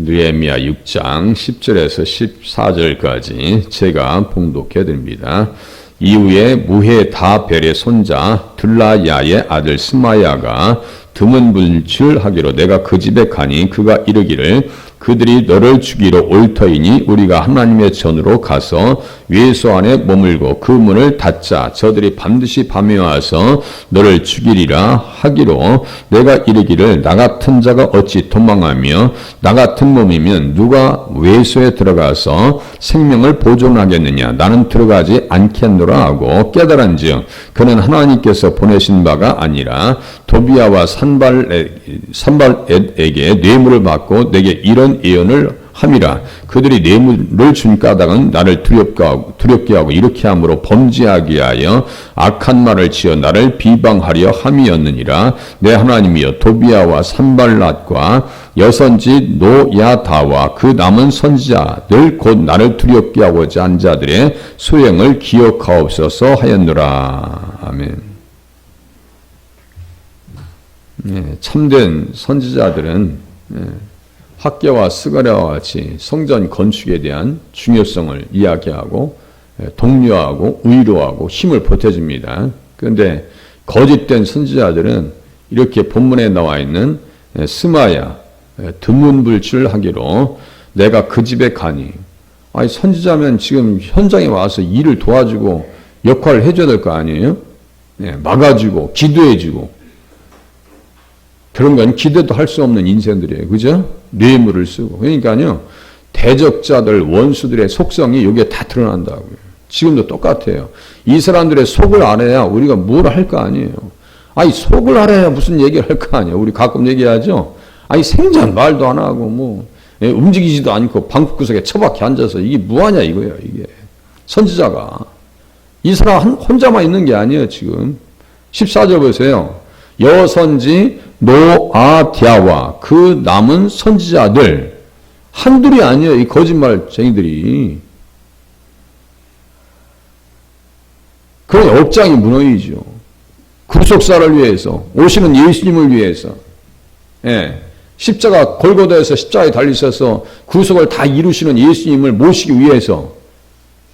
느헤미야 6장 10절에서 14절까지 제가 봉독해 드립니다. 이후에 무헤다벨의 손자 들라야의 아들 스마야가 드문불출하기로 내가 그 집에 가니 그가 이르기를 그들이 너를 죽이러 올 터이니 우리가 하나님의 전으로 가서 외소 안에 머물고 그 문을 닫자. 저들이 반드시 밤에 와서 너를 죽이리라 하기로 내가 이르기를 나 같은 자가 어찌 도망하며 나 같은 몸이면 누가 외소에 들어가서 생명을 보존하겠느냐. 나는 들어가지 않겠노라 하고 깨달은즉 그는 하나님께서 보내신 바가 아니라 도비아와 산발에게 뇌물을 받고 내게 이런 예언을 함이라. 그들이 뇌물을 준 까닭은 나를 두렵게 하고 이렇게 함으로 범죄하게 하여 악한 말을 지어 나를 비방하려 함이었느니라. 내 하나님이여 도비아와 산발랏과 여선지 노야다와 그 남은 선지자들 곧 나를 두렵게 하고자 한 자들의 소행을 기억하옵소서 하였노라. 아멘. 참된 선지자들은 학개와 스가랴와 같이 성전 건축에 대한 중요성을 이야기하고 독려하고 위로하고 힘을 보태줍니다. 그런데 거짓된 선지자들은 이렇게 본문에 나와 있는 스마야 드문불출하기로 내가 그 집에 가니, 아니 선지자면 지금 현장에 와서 일을 도와주고 역할을 해줘야 될 거 아니에요? 막아주고 기도해주고. 그런 건 기대도 할 수 없는 인생들이에요. 그죠? 뇌물을 쓰고. 그러니까요, 대적자들, 원수들의 속성이 여기에 다 드러난다고요. 지금도 똑같아요. 이 사람들의 속을 알아야 우리가 뭘 할 거 아니에요. 아니, 속을 알아야 무슨 얘기를 할 거 아니에요. 우리 가끔 얘기하죠? 아니, 생전 말도 안 하고, 움직이지도 않고 방구석에 처박혀 앉아서 이게 뭐하냐 이거예요, 이게. 선지자가. 이 사람 혼자만 있는 게 아니에요, 지금. 14절 보세요. 여선지 노아디아와 그 남은 선지자들 한둘이 아니에요. 이 거짓말쟁이들이. 그런 업장이 무너지죠. 구속사를 위해서 오시는 예수님을 위해서 십자가 골고다에서 십자가에 달리셔서 구속을 다 이루시는 예수님을 모시기 위해서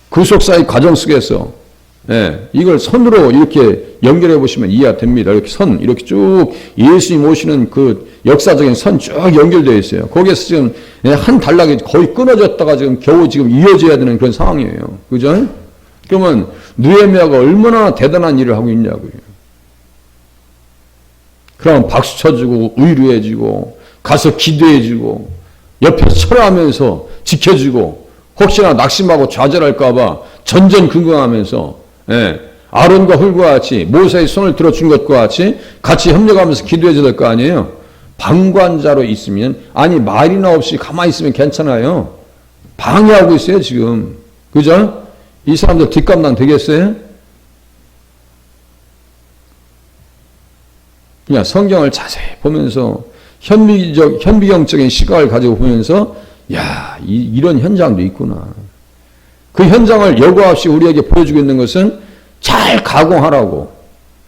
구속사의 과정 속에서 이걸 선으로 이렇게 연결해 보시면 이해가 됩니다. 이렇게 선, 이렇게 쭉 예수님 오시는 그 역사적인 선 쭉 연결되어 있어요. 거기에서 지금 한 단락이 거의 끊어졌다가 지금 겨우 지금 이어져야 되는 그런 상황이에요. 그죠? 그러면 느헤미야가 얼마나 대단한 일을 하고 있냐고요. 그럼 박수 쳐주고 위로해주고 가서 기도해주고 옆에서 철회하면서 지켜주고 혹시나 낙심하고 좌절할까 봐 전전긍긍하면서 아론과 훌과 같이 모세의 손을 들어준 것과 같이 협력하면서 기도해줘야 될 거 아니에요. 방관자로 있으면 아니 말이나 없이 가만히 있으면 괜찮아요. 방해하고 있어요 지금. 그죠? 이 사람들 뒷감당 되겠어요? 그냥 성경을 자세히 보면서 현미경적인 시각을 가지고 보면서 야, 이런 현장도 있구나. 그 현장을 여과 없이 우리에게 보여주고 있는 것은 잘 가공하라고.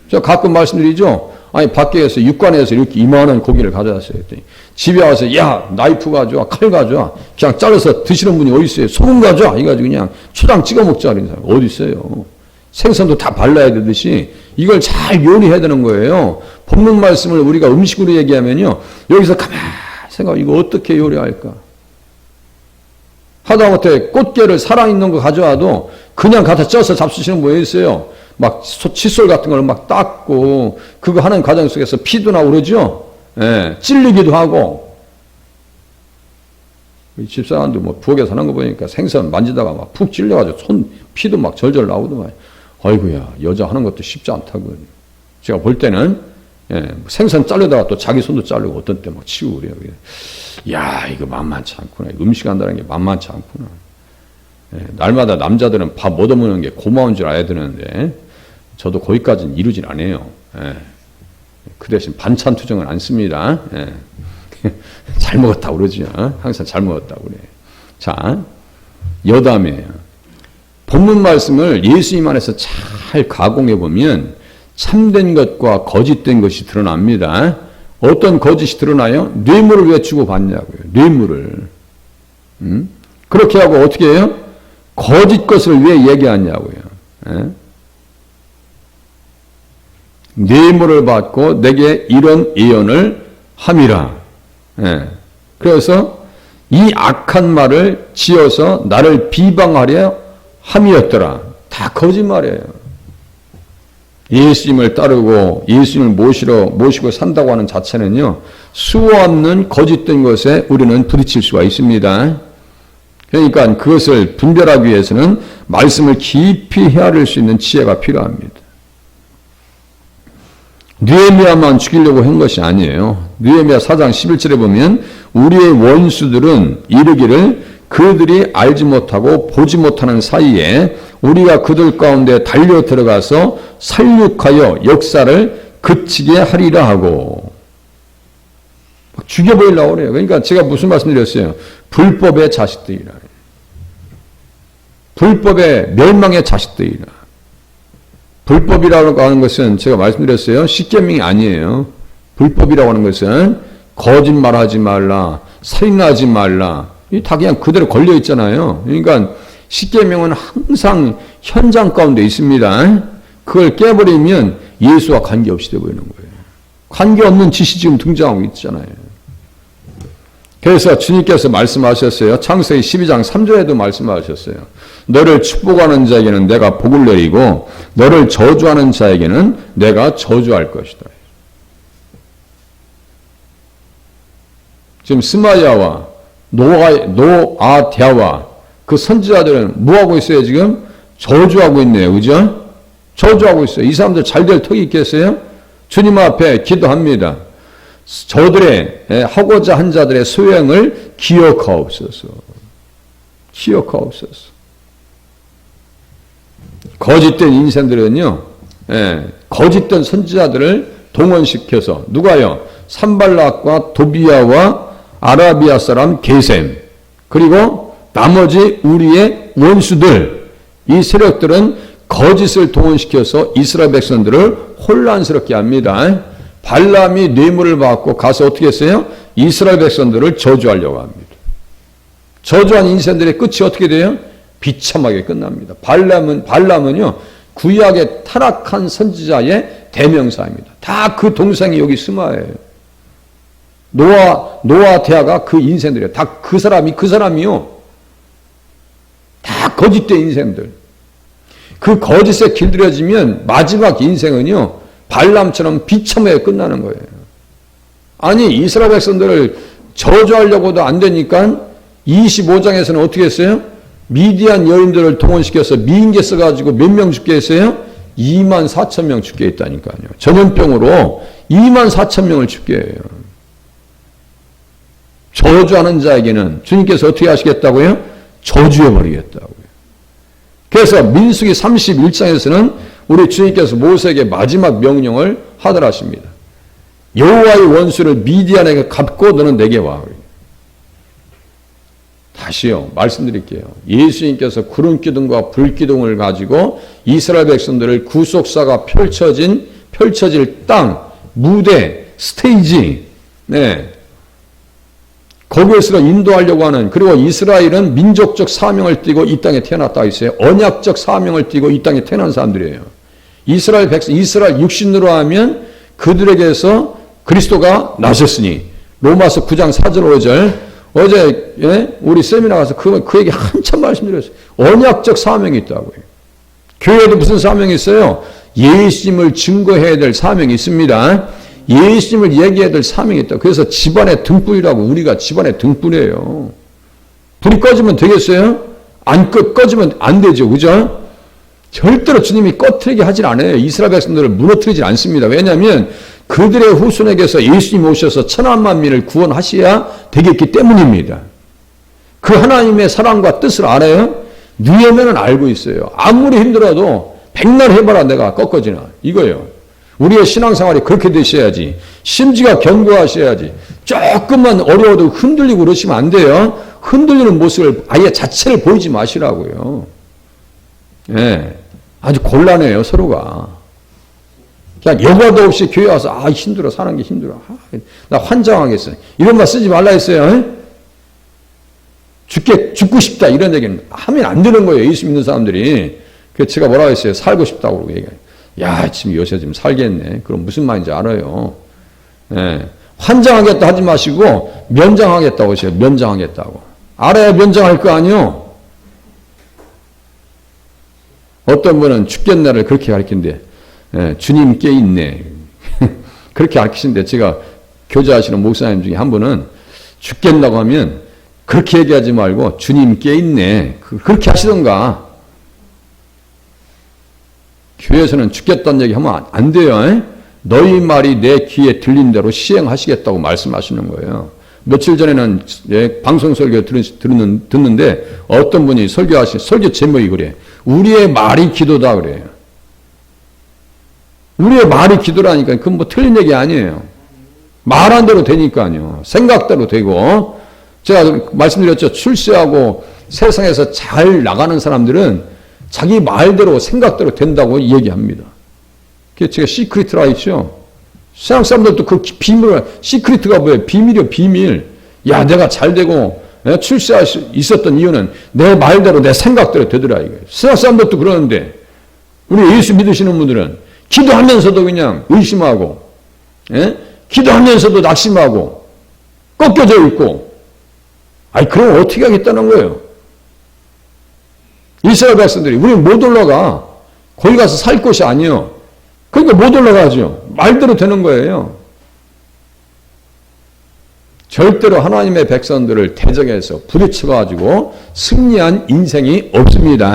제가 가끔 말씀드리죠. 아니 밖에서 육관에서 이렇게 이만한 고기를 가져왔어요. 그랬더니 집에 와서 야 나이프 가져와 칼 가져와 그냥 잘라서 드시는 분이 어디 있어요. 소금 가져와 이가지고 그냥 초장 찍어 먹자 이런 사람 어디 있어요. 생선도 다 발라야 되듯이 이걸 잘 요리해야 되는 거예요. 본문 말씀을 우리가 음식으로 얘기하면요. 여기서 가만히 생각 이거 어떻게 요리할까. 하다못해 꽃게를 살아있는 거 가져와도 그냥 갖다 쪄서 잡수시는 분이 있어요. 막 칫솔 같은 걸 막 닦고 그거 하는 과정 속에서 피도 나고 그러죠. 찔리기도 하고. 집사람도 뭐 부엌에서 하는 거 보니까 생선 만지다가 막 푹 찔려가지고 피도 막 절절 나오더만. 아이고야 여자 하는 것도 쉽지 않다고. 제가 볼 때는 생선 자르다가 또 자기 손도 자르고 어떤 때 막 치고 그래요. 야 이거 만만치 않구나. 음식 한다는 게 만만치 않구나. 날마다 남자들은 밥 얻어먹는 게 고마운 줄 알아야 되는데 저도 거기까지는 이루진 않아요. 그 대신 반찬 투정은 안 씁니다. 잘 먹었다고 그러죠. 항상 잘 먹었다고 그래. 자, 여담이에요. 본문 말씀을 예수님 안에서 잘 가공해 보면 참된 것과 거짓된 것이 드러납니다. 어떤 거짓이 드러나요? 뇌물을 왜 주고 받냐고요. 뇌물을. 그렇게 하고 어떻게 해요? 거짓 것을 왜 얘기하냐고요. 예? 뇌물을 받고 내게 이런 예언을 함이라. 예. 그래서 이 악한 말을 지어서 나를 비방하려 함이었더라. 다 거짓말이에요. 예수님을 따르고 예수님을 모시고 산다고 하는 자체는요, 수없는 거짓된 것에 우리는 부딪힐 수가 있습니다. 그러니까 그것을 분별하기 위해서는 말씀을 깊이 헤아릴 수 있는 지혜가 필요합니다. 느헤미야만 죽이려고 한 것이 아니에요. 느헤미야 4장 11절에 보면 우리의 원수들은 이르기를 그들이 알지 못하고 보지 못하는 사이에 우리가 그들 가운데 달려 들어가서 살육하여 역사를 그치게 하리라 하고 죽여버리려고 그래요. 그러니까 제가 무슨 말씀드렸어요? 불법의 자식들이라. 불법의 멸망의 자식들이라. 불법이라고 하는 것은 제가 말씀드렸어요. 십계명이 아니에요. 불법이라고 하는 것은 거짓말하지 말라, 살인하지 말라. 이 다 그냥 그대로 걸려 있잖아요. 그러니까 십계명은 항상 현장 가운데 있습니다. 그걸 깨버리면 예수와 관계없이 되어버리는 거예요. 관계없는 짓이 지금 등장하고 있잖아요. 그래서 주님께서 말씀하셨어요. 창세기 12장 3절에도 말씀하셨어요. 너를 축복하는 자에게는 내가 복을 내리고 너를 저주하는 자에게는 내가 저주할 것이다. 지금 스마야와 노아대와 그 선지자들은 뭐하고 있어요 지금? 저주하고 있네요. 그죠? 저주하고 있어요. 이 사람들 잘 될 턱이 있겠어요? 주님 앞에 기도합니다. 저들의 하고자 한 자들의 소행을 기억하옵소서. 기억하옵소서. 거짓된 인생들은요, 거짓된 선지자들을 동원시켜서 누가요? 산발락과 도비야와 아라비아 사람 게셈 그리고 나머지 우리의 원수들 이 세력들은 거짓을 동원시켜서 이스라엘 백성들을 혼란스럽게 합니다. 발람이 뇌물을 받고 가서 어떻게 했어요? 이스라엘 백성들을 저주하려고 합니다. 저주한 인생들의 끝이 어떻게 돼요? 비참하게 끝납니다. 발람은요 구약의 타락한 선지자의 대명사입니다. 다 그 동생이 여기 스마예요. 노아대아가 그 인생들이에요. 다 그 사람이요. 다 거짓된 인생들. 그 거짓에 길들여지면 마지막 인생은요, 발람처럼 비참하게 끝나는 거예요. 아니, 이스라엘 백성들을 저주하려고도 안 되니까 25장에서는 어떻게 했어요? 미디안 여인들을 동원시켜서 미인계 써가지고 몇 명 죽게 했어요? 24,000명 죽게 했다니까요. 전염병으로 24,000명을 죽게 해요. 저주하는 자에게는 주님께서 어떻게 하시겠다고요? 저주해버리겠다고요. 그래서 민수기 31장에서는 우리 주님께서 모세에게 마지막 명령을 하더라십니다. 여호와의 원수를 미디안에게 갚고 너는 내게 와. 다시요 말씀드릴게요. 예수님께서 구름 기둥과 불 기둥을 가지고 이스라엘 백성들을 구속사가 펼쳐질 땅, 무대, 스테이지, 거기에서 인도하려고 하는, 그리고 이스라엘은 민족적 사명을 띠고 이 땅에 태어났다 있어요. 언약적 사명을 띠고 이 땅에 태어난 사람들이에요. 이스라엘 육신으로 하면 그들에게서 그리스도가 나셨으니 로마서 9장 4절 5절 어제 우리 세미나 가서 그 얘기 한참 말씀드렸어요. 언약적 사명이 있다고요. 교회에도 무슨 사명이 있어요? 예수님을 증거해야 될 사명이 있습니다. 예수님을 얘기해야 될 사명이 있다. 그래서 집안의 등불이라고, 우리가 집안의 등불이에요. 불이 꺼지면 되겠어요? 꺼지면 안 되죠. 그죠? 절대로 주님이 꺼트리게 하질 않아요. 이스라엘 백성들을 무너뜨리지 않습니다. 왜냐하면 그들의 후손에게서 예수님이 오셔서 천한 만민을 구원하셔야 되겠기 때문입니다. 그 하나님의 사랑과 뜻을 알아요? 느헤미야는 알고 있어요. 아무리 힘들어도 백날 해봐라 내가 꺾어지나 이거예요. 우리의 신앙생활이 그렇게 되셔야지. 심지가 견고하셔야지. 조금만 어려워도 흔들리고 그러시면 안 돼요. 흔들리는 모습을 아예 자체를 보이지 마시라고요. 아주 곤란해요 서로가. 그냥 여과도 없이 교회 와서 힘들어 사는 게 힘들어. 나 환장하겠어. 이런 말 쓰지 말라 했어요. 죽고 싶다 이런 얘기는 하면 안 되는 거예요. 예수 믿는 사람들이. 그래서 제가 뭐라고 했어요? 살고 싶다고 그러고 얘기해요. 야, 지금 요새 좀 살겠네. 그럼 무슨 말인지 알아요. 예. 환장하겠다 하지 마시고 면장하겠다고 하세요. 면장하겠다고. 알아야 면장할 거 아니요. 어떤 분은 죽겠나를 그렇게 가르치는데 주님 께 있네. 그렇게 가르치는데 제가 교제하시는 목사님 중에 한 분은 죽겠다고 하면 그렇게 얘기하지 말고 주님 께 있네. 그렇게 하시던가. 교회에서는 죽겠다는 얘기 하면 안 돼요. 너희 말이 내 귀에 들린 대로 시행하시겠다고 말씀하시는 거예요. 며칠 전에는 방송 설교 듣는데 어떤 분이 설교 제목이 그래. 우리의 말이 기도다 그래요. 우리의 말이 기도라니까 그건 뭐 틀린 얘기 아니에요. 말한 대로 되니까요. 생각대로 되고. 제가 말씀드렸죠. 출세하고 세상에서 잘 나가는 사람들은 자기 말대로 생각대로 된다고 얘기합니다. 그게 제가 시크릿이라 했죠. 세상 사람들도 그 비밀을, 시크릿가 뭐예요? 비밀이요, 비밀. 야, 내가 잘 되고 출세할 수 있었던 이유는 내 말대로 내 생각대로 되더라 이거예요. 세상 사람들도 그러는데 우리 예수 믿으시는 분들은 기도하면서도 그냥 의심하고, 기도하면서도 낙심하고 꺾여져 있고, 아니 그럼 어떻게 하겠다는 거예요? 이스라엘 백성들이 우리는 못 올라가. 거기 가서 살 곳이 아니요. 그러니까 못 올라가죠. 말대로 되는 거예요. 절대로 하나님의 백성들을 대적해서 부딪혀가지고 승리한 인생이 없습니다.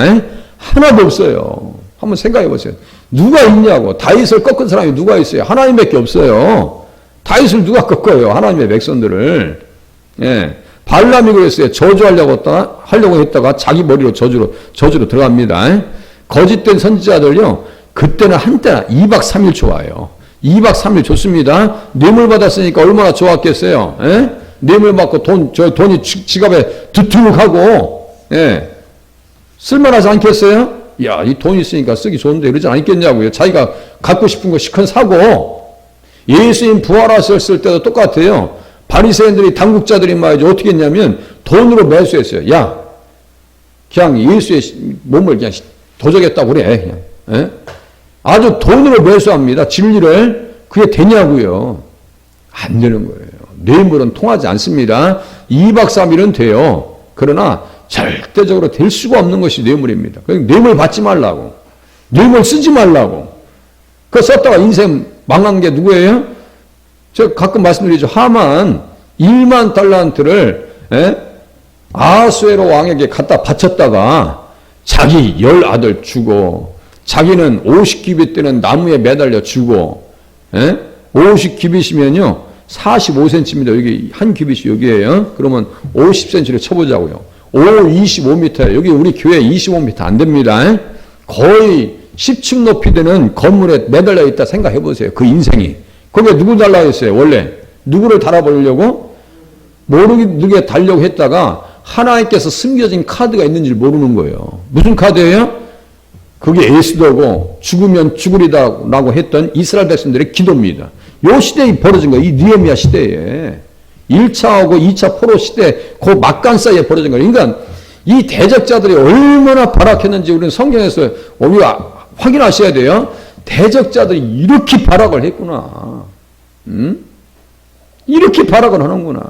하나도 없어요. 한번 생각해 보세요. 누가 있냐고. 다윗을 꺾은 사람이 누가 있어요? 하나님밖에 없어요. 다윗을 누가 꺾어요? 하나님의 백성들을. 예. 발람이 그랬어요. 하려고 했다가 자기 머리로 저주로 들어갑니다. 거짓된 선지자들요. 그때는 한때나 2박 3일 좋아요. 2박 3일 좋습니다. 뇌물 받았으니까 얼마나 좋았겠어요. 뇌물 받고 돈이 지갑에 두툼하고, 쓸만하지 않겠어요? 야, 이 돈 있으니까 쓰기 좋은데 이러지 않겠냐고요. 자기가 갖고 싶은 거 시큰 사고. 예수님 부활하셨을 때도 똑같아요. 바리새인들이 당국자들이 말이죠. 어떻게 했냐면 돈으로 매수했어요. 야, 그냥 예수의 몸을 그냥 도적했다고 그래. 그냥. 아주 돈으로 매수합니다. 진리를. 그게 되냐고요. 안 되는 거예요. 뇌물은 통하지 않습니다. 2박 3일은 돼요. 그러나 절대적으로 될 수가 없는 것이 뇌물입니다. 뇌물 받지 말라고. 뇌물 쓰지 말라고. 그거 썼다가 인생 망한 게 누구예요? 제가 가끔 말씀드리죠. 하만 1만 달란트를 아수에로 왕에게 갖다 바쳤다가 자기 10아들 주고 자기는 50규빗 되는 나무에 매달려 주고 50규빗이면요 45cm입니다. 여기 한 규빗이 여기에요. 그러면 50cm를 쳐보자고요. 25m. 여기 우리 교회 25m 안 됩니다. 거의 10층 높이 되는 건물에 매달려 있다 생각해 보세요. 그 인생이. 거기에 누구 달라고 했어요? 원래 누구를 달아보려고? 모르게 달려고 했다가 하나님께서 숨겨진 카드가 있는지 모르는 거예요. 무슨 카드예요? 그게 에스더고 죽으면 죽으리다라고 했던 이스라엘 백성들의 기도입니다. 요 시대에 벌어진 거예요. 이 느헤미야 시대에. 1차하고 2차 포로 시대 그 막간 사이에 벌어진 거예요. 그러니까 이 대적자들이 얼마나 발악했는지 우리는 성경에서 우리가 확인하셔야 돼요. 대적자들이 이렇게 발악을 했구나. 이렇게 발악을 하는구나.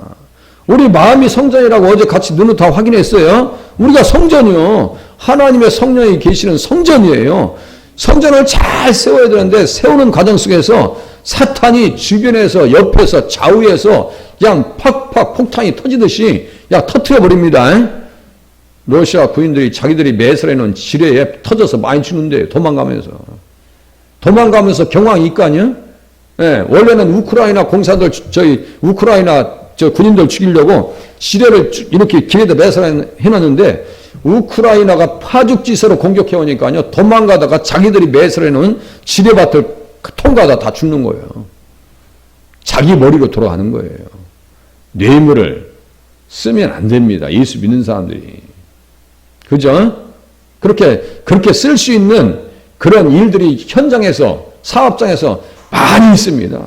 우리 마음이 성전이라고 어제 같이 눈으로 다 확인했어요. 우리가 성전이요. 하나님의 성령이 계시는 성전이에요. 성전을 잘 세워야 되는데 세우는 과정 속에서 사탄이 주변에서 옆에서 좌우에서 그냥 팍팍 폭탄이 터지듯이 그냥 터트려버립니다. 러시아 군인들이 자기들이 매설해놓은 지뢰에 터져서 많이 죽는데요. 도망가면서 경황이 있거 아니에요? 원래는 우크라이나 공사들, 우크라이나 군인들 죽이려고 지뢰를 이렇게 길에다 매설해놨는데 우크라이나가 파죽지세로 공격해오니까요. 도망가다가 자기들이 매설해놓은 지뢰밭을 통과하다 다 죽는 거예요. 자기 머리로 돌아가는 거예요. 뇌물을 쓰면 안 됩니다. 예수 믿는 사람들이. 그죠? 그렇게 쓸 수 있는 그런 일들이 현장에서, 사업장에서 많이 있습니다.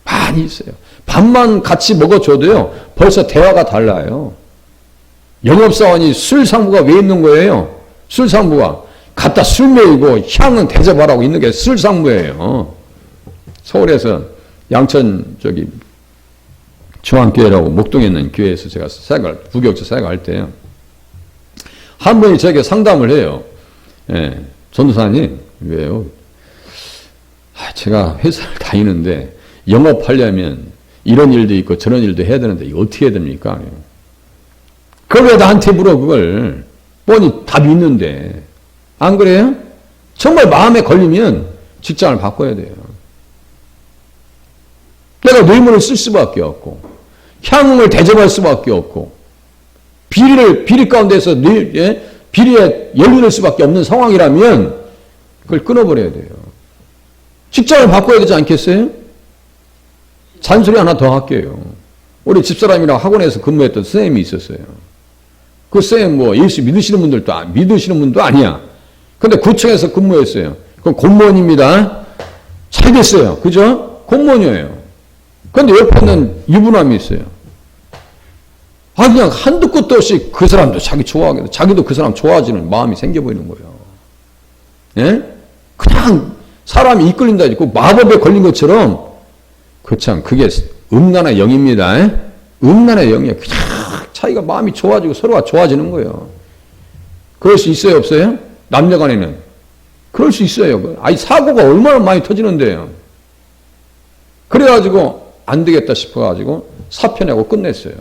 많이 있어요. 밥만 같이 먹어줘도요, 벌써 대화가 달라요. 영업사원이 술상부가 왜 있는 거예요? 술상부가. 갖다 술 메이고 향은 대접하라고 있는 게 술상부예요. 서울에서 양천 중앙교회라고 목동에 있는 교회에서 제가 부교육자 사역할 때요. 한 분이 저에게 상담을 해요. 예, 전도사님, 왜요? 제가 회사를 다니는데 영업하려면 이런 일도 있고 저런 일도 해야 되는데 이거 어떻게 해야 됩니까? 그걸 왜 나한테 물어, 그걸. 뻔히 답이 있는데. 안 그래요? 정말 마음에 걸리면 직장을 바꿔야 돼요. 내가 뇌물을 쓸 수밖에 없고, 향을 대접할 수밖에 없고, 비리 가운데서 비리에 열릴 수밖에 없는 상황이라면 그걸 끊어버려야 돼요. 직장을 바꿔야 되지 않겠어요? 잔소리 하나 더 할게요. 우리 집사람이랑 학원에서 근무했던 선생님이 있었어요. 그 선생님 예수 믿으시는 분도 아니야. 근데 구청에서 근무했어요. 그건 공무원입니다. 잘 됐어요. 그죠? 공무원이에요. 근데 옆에 있는 유부남이 있어요. 그냥 한두 끝도 없이 그 사람도 자기 좋아하게, 자기도 그 사람 좋아지는 마음이 생겨버리는 거예요. 예? 그냥 사람이 이끌린다, 마법에 걸린 것처럼, 그게 음란의 영입니다. 음란의 영이에요. 그냥 자기가 마음이 좋아지고 서로가 좋아지는 거예요. 그럴 수 있어요, 없어요? 남녀 간에는. 그럴 수 있어요. 사고가 얼마나 많이 터지는데요. 그래가지고, 안 되겠다 싶어가지고, 사표 내고 끝냈어요.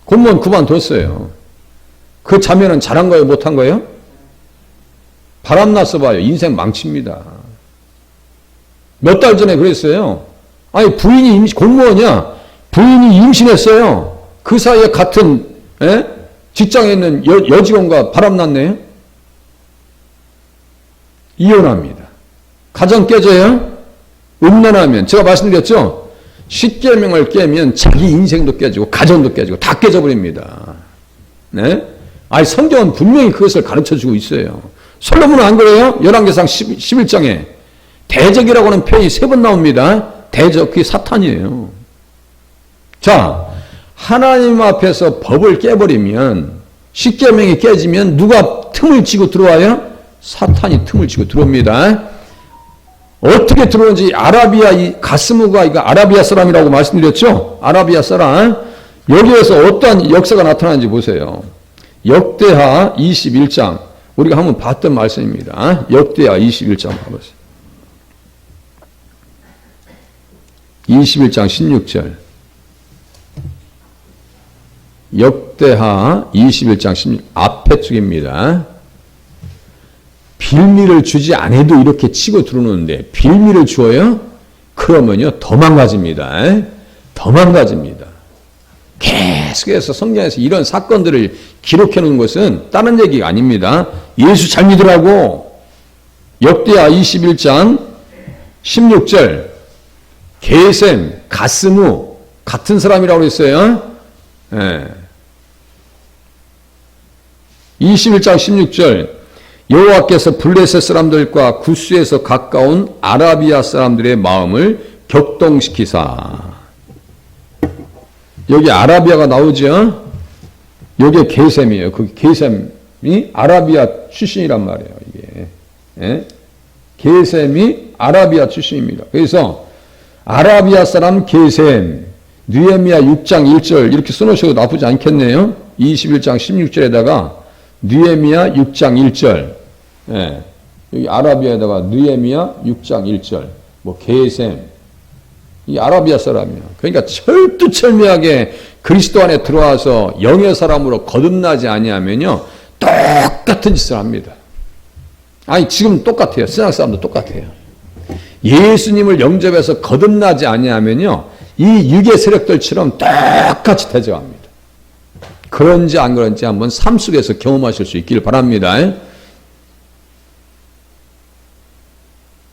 공무원 그만뒀어요. 그 자매는 잘한 거예요, 못한 거예요? 바람났어 봐요. 인생 망칩니다. 몇 달 전에 그랬어요. 부인이 공무원이야. 부인이 임신했어요. 그 사이에 같은 직장에 있는 여직원과 바람났네요. 이혼합니다. 가정 깨져요? 음란하면 제가 말씀드렸죠? 십계명을 깨면 자기 인생도 깨지고 가정도 깨지고 다 깨져버립니다. 네? 성경은 분명히 그것을 가르쳐주고 있어요. 솔로몬은 안 그래요? 열왕기상 11장에 대적이라고 하는 표현이 3번 나옵니다. 대적, 그게 사탄이에요. 자, 하나님 앞에서 법을 깨버리면, 십계명이 깨지면 누가 틈을 치고 들어와요? 사탄이 틈을 치고 들어옵니다. 어떻게 들어오는지 가스무가 이거 아라비아 사람이라고 말씀드렸죠? 아라비아 사람. 여기에서 어떠한 역사가 나타나는지 보세요. 역대하 21장. 우리가 한번 봤던 말씀입니다. 역대하 21장 봐보세요. 21장 16절. 역대하 21장 16절. 앞에 쪽입니다. 빌미를 주지 않아도 이렇게 치고 들어오는데 빌미를 주어요? 그러면요 더 망가집니다. 더 망가집니다. 계속해서 성경에서 이런 사건들을 기록해 놓은 것은 다른 얘기가 아닙니다. 예수 잘 믿으라고. 역대하 21장 16절. 게셈, 가스무 같은 사람이라고 했어요. 21장 16절. 여호와께서 블레셋 사람들과 구스에서 가까운 아라비아 사람들의 마음을 격동시키사. 여기 아라비아가 나오죠. 여기 게셈이에요. 그 게셈이 아라비아 출신이란 말이에요. 이게 게셈이 아라비아 출신입니다. 그래서 아라비아 사람 게셈, 느헤미야 6장 1절 이렇게 써놓으셔도 나쁘지 않겠네요. 21장 16절에다가 느헤미야 6장 1절. 여기 아라비아에다가 느헤미야 6장 1절. 게셈. 이 아라비아 사람이야. 그러니까 철두철미하게 그리스도 안에 들어와서 영의 사람으로 거듭나지 아니하면요 똑같은 짓을 합니다. 지금 똑같아요. 세상 사람도 똑같아요. 예수님을 영접해서 거듭나지 아니하면요 이 유괴 세력들처럼 똑같이 대적합니다. 그런지 안 그런지 한번 삶 속에서 경험하실 수 있기를 바랍니다.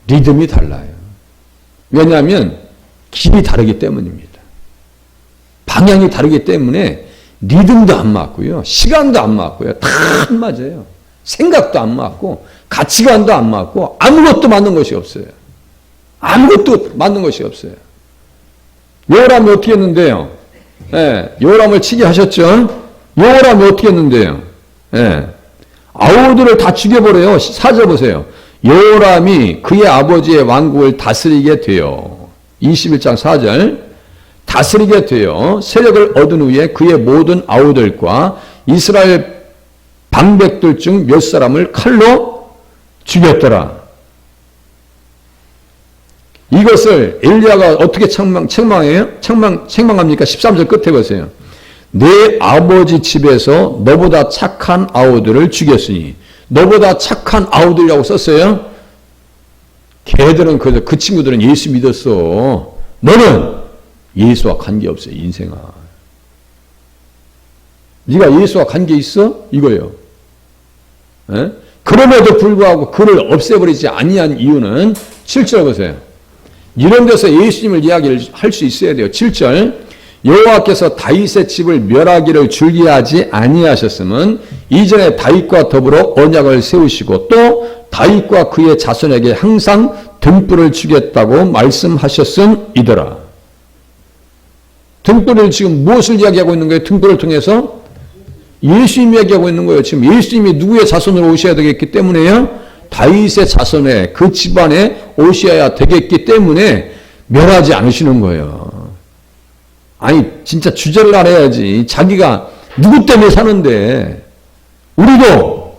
리듬이 달라요. 왜냐하면 길이 다르기 때문입니다. 방향이 다르기 때문에 리듬도 안 맞고요. 시간도 안 맞고요. 다 안 맞아요. 생각도 안 맞고 가치관도 안 맞고 아무것도 맞는 것이 없어요. 아무것도 맞는 것이 없어요. 요람이 어떻게 했는데요? 여호람을 치게 하셨죠. 여호람이 어떻게 했는데요? 예. 아우들을 다 죽여버려요. 4절 보세요. 여호람이 그의 아버지의 왕국을 다스리게 되어 21장 4절 다스리게 되어 세력을 얻은 후에 그의 모든 아우들과 이스라엘 방백들 중 몇 사람을 칼로 죽였더라. 이것을 엘리야가 어떻게 책망합니까? 13절 끝에 보세요. 내 아버지 집에서 너보다 착한 아우들을 죽였으니, 너보다 착한 아우들이라고 썼어요. 걔들은 그 친구들은 예수 믿었어. 너는 예수와 관계없어요. 인생아. 네가 예수와 관계 있어? 이거예요. 에? 그럼에도 불구하고 그를 없애버리지 아니한 이유는 7절 보세요. 이런 데서 예수님을 이야기를 할 수 있어야 돼요. 7절 여호와께서 다윗의 집을 멸하기를 줄기하지 아니하셨음은 이전에 다윗과 더불어 언약을 세우시고 또 다윗과 그의 자손에게 항상 등불을 주겠다고 말씀하셨음이더라. 등불을 지금 무엇을 이야기하고 있는 거예요? 등불을 통해서 예수님 이야기하고 있는 거예요. 지금 예수님이 누구의 자손으로 오셔야 되겠기 때문에요. 다윗의 자손에 그 집안에 오셔야 되겠기 때문에 멸하지 않으시는 거예요. 아니 진짜 주제를 알아야지. 자기가 누구 때문에 사는데, 우리도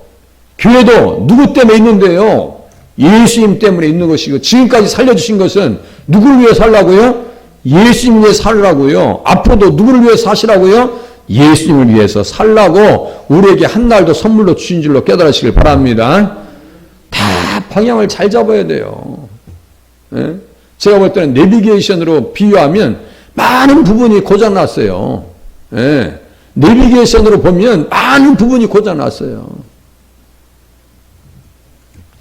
교회도 누구 때문에 있는데요. 예수님 때문에 있는 것이고, 지금까지 살려주신 것은 누구를 위해 살라고요? 예수님 위해 살라고요. 앞으로도 누구를 위해 사시라고요? 예수님을 위해서 살라고 우리에게 한날도 선물로 주신 줄로 깨달으시길 바랍니다. 다 방향을 잘 잡아야 돼요. 예? 제가 볼 때는 내비게이션으로 비유하면 많은 부분이 고장났어요. 예. 내비게이션으로 보면 많은 부분이 고장났어요.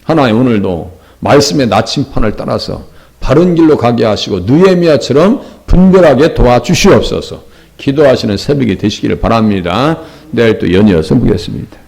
하나님 오늘도 말씀의 나침판을 따라서 바른 길로 가게 하시고 느헤미야처럼 분별하게 도와주시옵소서. 기도하시는 새벽이 되시기를 바랍니다. 내일 또 연이어서 보겠습니다.